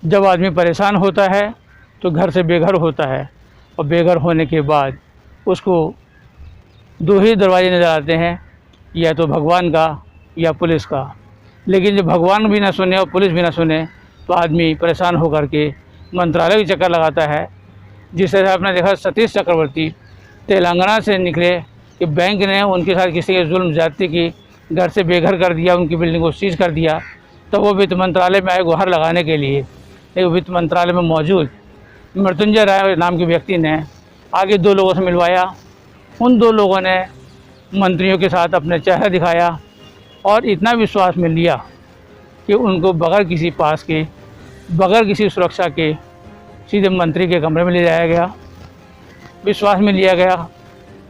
जब आदमी परेशान होता है तो घर से बेघर होता है, और बेघर होने के बाद उसको दो ही दरवाजे नज़र आते हैं, या तो भगवान का या पुलिस का। लेकिन जब भगवान भी ना सुने और पुलिस भी ना सुने तो आदमी परेशान होकर के मंत्रालय के चक्कर लगाता है। जिस तरह से आपने देखा सतीश चक्रवर्ती तेलंगाना से निकले कि बैंक ने उनके साथ किसी के जुल्म ज्यादती की, घर से बेघर कर दिया, उनकी बिल्डिंग को सीज कर दिया, तो वो वित्त मंत्रालय में आए गुहार लगाने के लिए। लेकिन वित्त मंत्रालय में मौजूद मृत्युंजय राय नाम के व्यक्ति ने आगे दो लोगों से मिलवाया। उन दो लोगों ने मंत्रियों के साथ अपने चेहरा दिखाया और इतना विश्वास में लिया कि उनको बगैर किसी पास के, बगैर किसी सुरक्षा के सीधे मंत्री के कमरे में ले जाया गया, विश्वास में लिया गया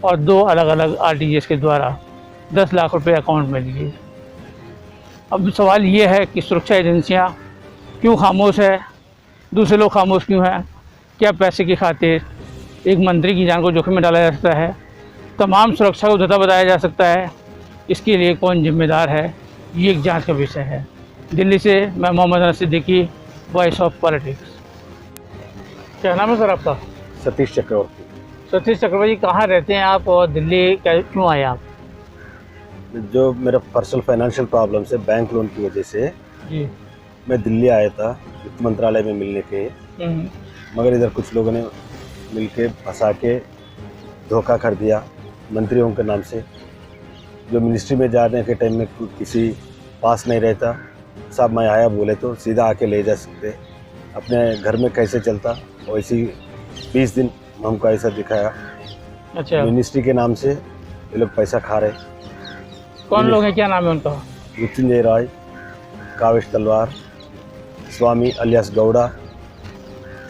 और दो अलग अलग आरटीजीएस के द्वारा 10 लाख रुपए अकाउंट में लिए। अब सवाल ये है कि सुरक्षा एजेंसियां क्यों खामोश है, दूसरे लोग खामोश क्यों हैं? क्या पैसे की खातिर एक मंत्री की जान को जोखिम में डाला जा सकता है? तमाम सुरक्षा को धोखा बताया जा सकता है? इसके लिए कौन जिम्मेदार है, ये एक जांच का विषय है। दिल्ली से मैं Mohammad Anas Siddiqui, voice of politics. क्या नाम है सर आपका? सतीश चक्रवर्ती। सतीश चक्रवर्ती, कहाँ रहते हैं आप और दिल्ली क्यों आए आप? जो मेरा पर्सनल फाइनेंशियल प्रॉब्लम से, बैंक लोन की वजह से जी, मैं दिल्ली आया था वित्त मंत्रालय में मिलने के। मगर इधर कुछ लोगों ने मिलके फंसा के धोखा कर दिया मंत्रियों के नाम से। जो मिनिस्ट्री में जाने के टाइम में किसी पास नहीं रहता, साहब मैं आया बोले तो सीधा आके ले जा सकते। अपने घर में कैसे चलता वैसी 20 दिन हमको ऐसा दिखाया। अच्छा, मिनिस्ट्री के नाम से ये लोग पैसा खा रहे। कौन लोग हैं, क्या नाम है उनका? मृत्युंजय राय, कावेश तलवार, स्वामी अलियास गौड़ा,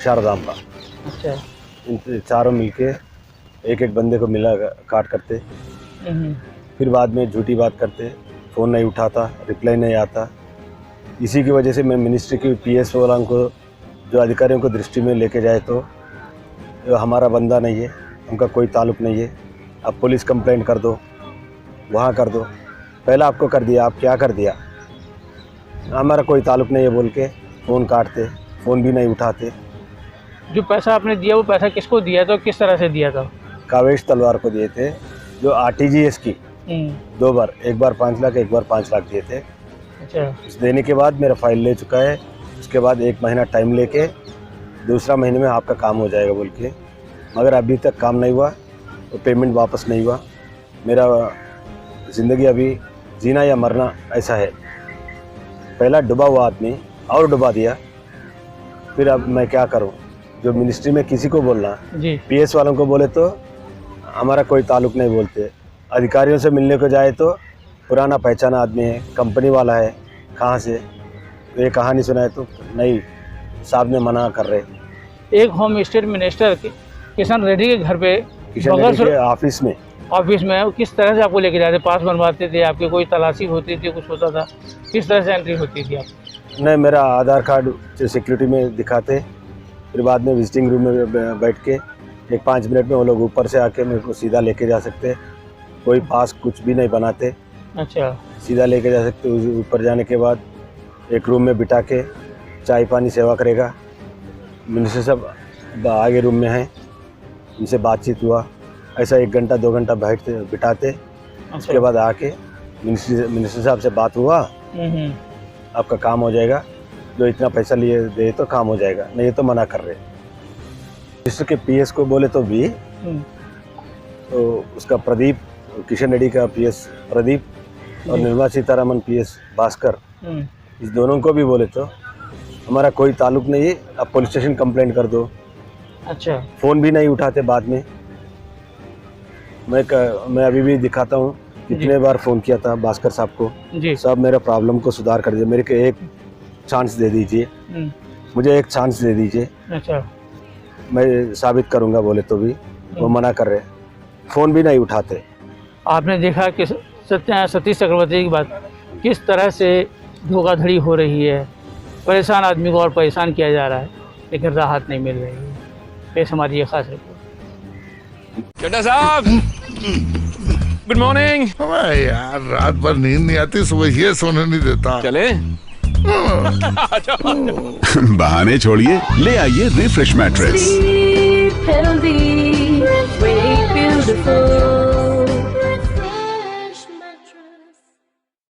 शारदाम्बा। अच्छा, इन चारों मिलके एक एक बंदे को मिला काट करते। फिर बाद में झूठी बात करते, फ़ोन नहीं उठाता, रिप्लाई नहीं आता। इसी की वजह से मैं मिनिस्ट्री की पीएस वालों को, जो अधिकारियों को दृष्टि में लेके जाए तो हमारा बंदा नहीं है, उनका कोई ताल्लुक़ नहीं है, आप पुलिस कंप्लेंट कर दो, वहाँ कर दो। पहला आपको कर दिया, आप क्या कर दिया? हमारा कोई ताल्लुक़ नहीं है बोल के फ़ोन काटते, फ़ोन भी नहीं उठाते। जो पैसा आपने दिया वो पैसा किसको दिया था, किस तरह से दिया था? कावेश तलवार को दिए थे, जो आरटीजीएस की 2 बार, एक बार 5 लाख, एक बार 5 लाख दिए थे। अच्छा, इस देने के बाद मेरा फाइल ले चुका है। उसके बाद 1 महीना टाइम लेके दूसरा महीने में आपका काम हो जाएगा बोल के, मगर अभी तक काम नहीं हुआ, तो पेमेंट वापस नहीं हुआ। मेरा ज़िंदगी अभी जीना या मरना ऐसा है। पहला डूबा हुआ आदमी और डुबा दिया, फिर अब मैं क्या करूं? जो मिनिस्ट्री में किसी को बोलना, जी, पीएस वालों को बोले तो हमारा कोई ताल्लुक़ नहीं बोलते। अधिकारियों से मिलने को जाए तो पुराना पहचाना आदमी है, कंपनी वाला है, कहाँ से? तो ये कहानी सुनाए तो नहीं, साहब ने मना कर रहे। एक home state minister Kishan Reddy के घर पे, किशन रेड्डी के ऑफिस में किस तरह से आपको लेके जाते? पास बनवाते थे आपके? कोई तलाशी होती थी, कुछ होता था? किस तरह से एंट्री होती थी आप? नहीं, मेरा आधार कार्ड सिक्योरिटी में दिखाते, फिर बाद में विजिटिंग रूम में बैठ के 5 मिनट में वो लोग ऊपर से आके मेरे को सीधा लेके जा सकते। कोई पास कुछ भी नहीं बनाते। अच्छा, सीधा लेके जा सकते। ऊपर जाने के बाद एक रूम में बिठा के चाय पानी सेवा करेगा। मिनिस्टर साहब आगे रूम में हैं, उनसे बातचीत हुआ, ऐसा 1 घंटा 2 घंटा बिठाते। उसके बाद आके मिनिस्टर साहब से बात हुआ, आपका काम हो जाएगा, जो इतना पैसा लिए दे तो काम हो जाएगा, नहीं तो मना कर रहे। मिनिस्टर के पीएस को बोले तो भी, तो उसका प्रदीप, किशन रेड्डी का पीएस प्रदीप और निर्मला सीतारमण पीएस भास्कर, इस दोनों को भी बोले तो हमारा कोई ताल्लुक़ नहीं है, आप पुलिस स्टेशन कंप्लेंट कर दो। अच्छा, फ़ोन भी नहीं उठाते। बाद में मैं अभी भी दिखाता हूँ कितने बार फ़ोन किया था भास्कर साहब को। जी, साहब मेरा प्रॉब्लम को सुधार कर दीजिए, मेरे को एक चांस दे दीजिए, मुझे एक चांस दे दीजिए, अच्छा, मैं साबित करूँगा बोले तो भी वो मना कर रहे, फ़ोन भी नहीं उठाते। आपने देखा कि सतीश चक्रवर्ती की बात, किस तरह से धोखाधड़ी हो रही है, परेशान आदमी को और परेशान किया जा रहा है, लेकिन राहत नहीं मिल रही है। पेश हमारी ये खास रिपोर्ट। चड्ढा साहब, गुड मॉर्निंग। यार रात भर नींद नहीं आती, सुबह ये सोने नहीं देता। चले? बहाने छोड़िए, ले आइए रिफ्रेश मैट्रेस।